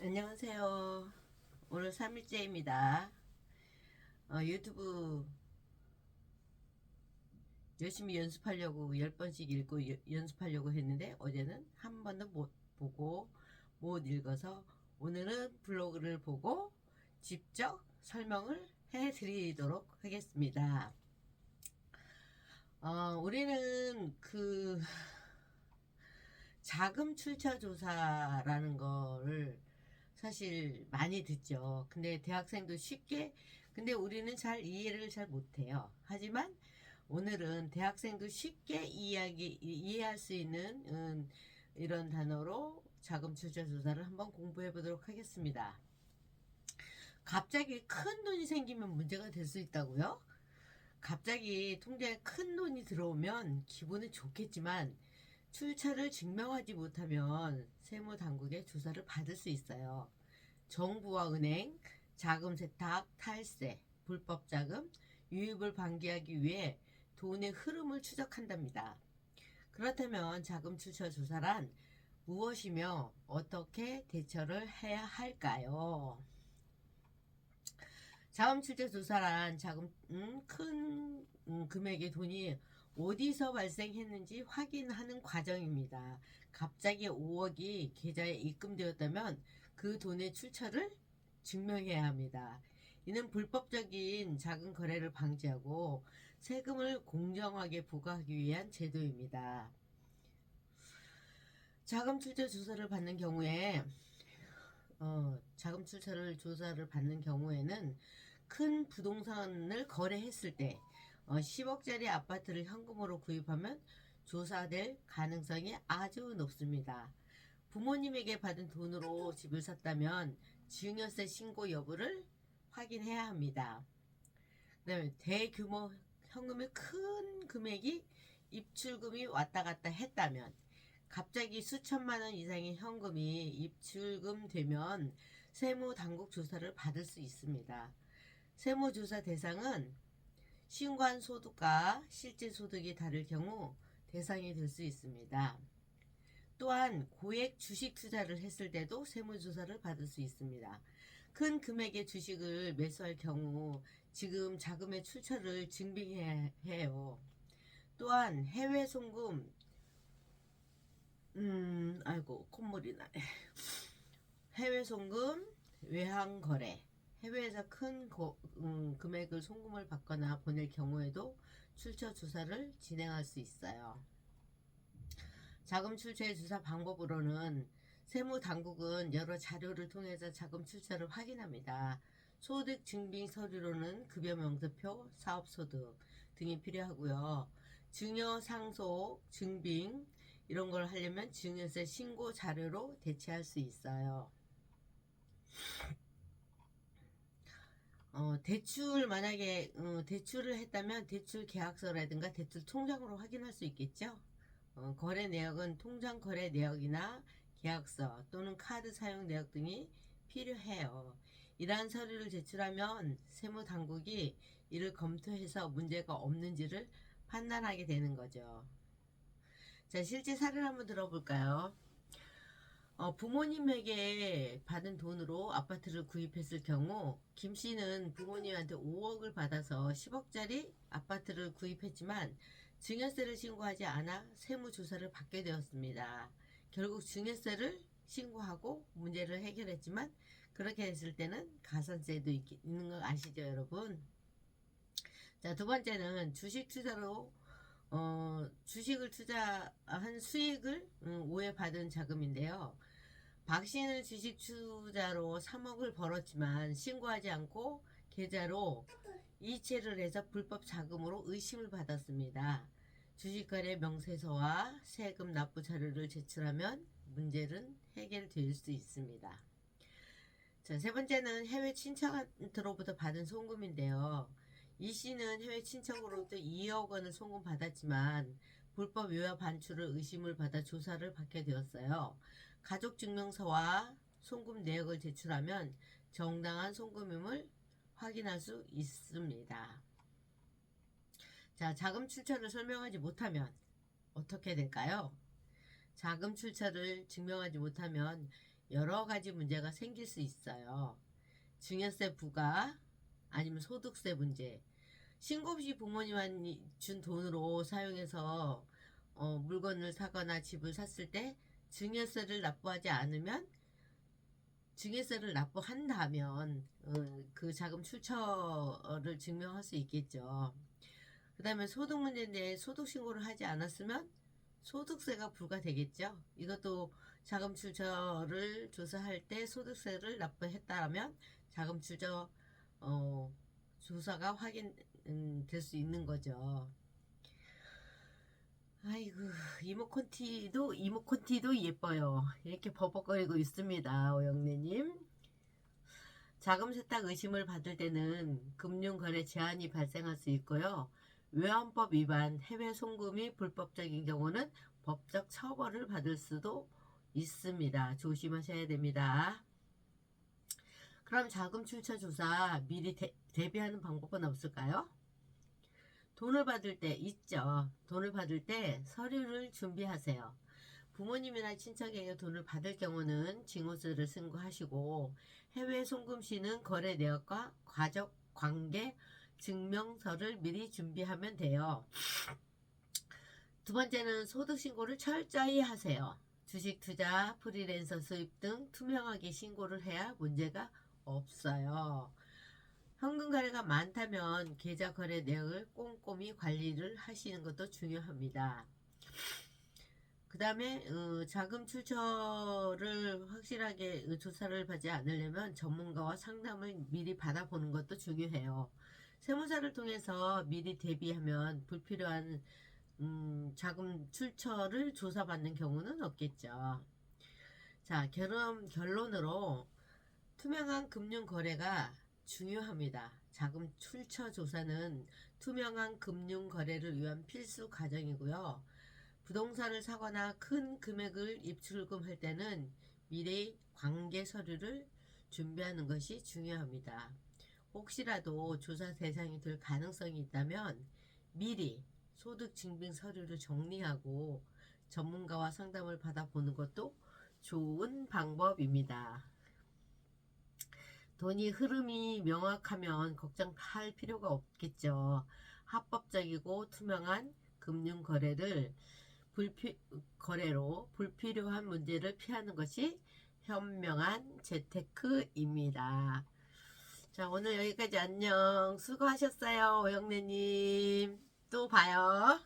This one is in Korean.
안녕하세요. 오늘 3일째입니다. 유튜브 열심히 연습하려고 10번씩 읽고 연습하려고 했는데 어제는 한 번도 못 보고 못 읽어서 오늘은 블로그를 보고 직접 설명을 해드리도록 하겠습니다. 우리는 자금 출처 조사라는 거를 사실 많이 듣죠. 근데 대학생도 쉽게, 근데 우리는 이해를 잘 못해요. 하지만 오늘은 대학생도 쉽게 이해할 수 있는 이런 단어로 자금 출처 조사를 한번 공부해 보도록 하겠습니다. 갑자기 큰 돈이 생기면 문제가 될 수 있다고요? 갑자기 통장에 큰 돈이 들어오면 기분은 좋겠지만 출처를 증명하지 못하면 세무당국의 조사를 받을 수 있어요. 정부와 은행, 자금 세탁, 탈세, 불법 자금, 유입을 방지하기 위해 돈의 흐름을 추적한답니다. 그렇다면 자금 출처 조사란 무엇이며 어떻게 대처를 해야 할까요? 자금 출처 조사란 큰 금액의 돈이 어디서 발생했는지 확인하는 과정입니다. 갑자기 5억이 계좌에 입금되었다면 그 돈의 출처를 증명해야 합니다. 이는 불법적인 자금 거래를 방지하고 세금을 공정하게 부과하기 위한 제도입니다. 자금 출처 조사를 받는 경우에 자금 출처를 조사를 받는 경우에는 큰 부동산을 거래했을 때 10억짜리 아파트를 현금으로 구입하면 조사될 가능성이 아주 높습니다. 부모님에게 받은 돈으로 집을 샀다면 증여세 신고 여부를 확인해야 합니다. 그 다음에 대규모 현금의 큰 금액이 입출금이 왔다 갔다 했다면 갑자기 수천만 원 이상의 현금이 입출금 되면 세무당국 조사를 받을 수 있습니다. 세무조사 대상은 신고한 소득과 실제 소득이 다를 경우 대상이 될 수 있습니다. 또한 고액 주식 투자를 했을 때도 세무조사를 받을 수 있습니다. 큰 금액의 주식을 매수할 경우 지금 자금의 출처를 증빙해야 해요. 또한 해외 송금, 아이고 콧물이 나네. 해외 송금, 외환 거래, 해외에서 큰 금액을 송금을 받거나 보낼 경우에도 출처 조사를 진행할 수 있어요. 자금 출처의 조사 방법으로는 세무당국은 여러 자료를 통해서 자금 출처를 확인합니다. 소득 증빙 서류로는 급여 명세표, 사업소득 등이 필요하고요. 증여 상속 증빙 이런 걸 하려면 증여세 신고 자료로 대체할 수 있어요. 대출 만약에 대출을 했다면 대출 계약서라든가 대출 통장으로 확인할 수 있겠죠. 거래 내역은 통장 거래 내역이나 계약서 또는 카드 사용 내역 등이 필요해요. 이러한 서류를 제출하면 세무당국이 이를 검토해서 문제가 없는지를 판단하게 되는 거죠. 자, 실제 사례를 한번 들어볼까요? 부모님에게 받은 돈으로 아파트를 구입했을 경우 김 씨는 부모님한테 5억을 받아서 10억짜리 아파트를 구입했지만 증여세를 신고하지 않아 세무조사를 받게 되었습니다. 결국 증여세를 신고하고 문제를 해결했지만 그렇게 했을 때는 가산세도 있는 거 아시죠, 여러분? 자, 두 번째는 주식 투자로 주식을 투자한 수익을 오해받은 자금인데요. 박 씨는 주식 투자로 3억을 벌었지만 신고하지 않고 계좌로 이체를 해서 불법 자금으로 의심을 받았습니다. 주식거래 명세서와 세금 납부 자료를 제출하면 문제는 해결될 수 있습니다. 자, 세 번째는 해외 친척으로부터 받은 송금인데요. 이 씨는 해외 친척으로부터 2억 원을 송금받았지만 불법 외화 반출을 의심을 받아 조사를 받게 되었어요. 가족증명서와 송금 내역을 제출하면 정당한 송금임을 확인할 수 있습니다. 자, 자금 출처를 설명하지 못하면 어떻게 될까요? 자금 출처를 증명하지 못하면 여러 가지 문제가 생길 수 있어요. 증여세 부과 아니면 소득세 문제. 신고 없이 부모님이 준 돈으로 사용해서 물건을 사거나 집을 샀을 때 증여세를 납부하지 않으면 증여세를 납부한다면 그 자금 출처를 증명할 수 있겠죠. 그 다음에 소득 문제인데 소득 신고를 하지 않았으면 소득세가 부과되겠죠. 이것도 자금 출처를 조사할 때 소득세를 납부했다면 자금 출처 조사가 확인될 수 있는 거죠. 아이고, 이모콘티도 예뻐요. 이렇게 버벅거리고 있습니다. 오영래님. 자금 세탁 의심을 받을 때는 금융거래 제한이 발생할 수 있고요. 외환법 위반, 해외 송금이 불법적인 경우는 법적 처벌을 받을 수도 있습니다. 조심하셔야 됩니다. 그럼 자금 출처 조사 미리 대비하는 방법은 없을까요? 돈을 받을 때 있죠. 돈을 받을 때 서류를 준비하세요. 부모님이나 친척에게 돈을 받을 경우는 징호서를 신고하시고 해외 송금 시는 거래 내역과 가족 관계 증명서를 미리 준비하면 돼요. 두 번째는 소득 신고를 철저히 하세요. 주식 투자, 프리랜서 수입 등 투명하게 신고를 해야 문제가 없어요. 현금 거래가 많다면 계좌 거래 내역을 꼼꼼히 관리를 하시는 것도 중요합니다. 그 다음에 자금 출처를 확실하게 조사를 받지 않으려면 전문가와 상담을 미리 받아보는 것도 중요해요. 세무사를 통해서 미리 대비하면 불필요한 자금 출처를 조사받는 경우는 없겠죠. 자, 결론으로 투명한 금융 거래가 중요합니다. 자금 출처 조사는 투명한 금융 거래를 위한 필수 과정이고요. 부동산을 사거나 큰 금액을 입출금할 때는 미리 관계 서류를 준비하는 것이 중요합니다. 혹시라도 조사 대상이 될 가능성이 있다면 미리 소득 증빙 서류를 정리하고 전문가와 상담을 받아보는 것도 좋은 방법입니다. 돈이 흐름이 명확하면 걱정할 필요가 없겠죠. 합법적이고 투명한 금융 거래로 불필요한 문제를 피하는 것이 현명한 재테크입니다. 자, 오늘 여기까지 안녕. 수고하셨어요, 오영래님. 또 봐요.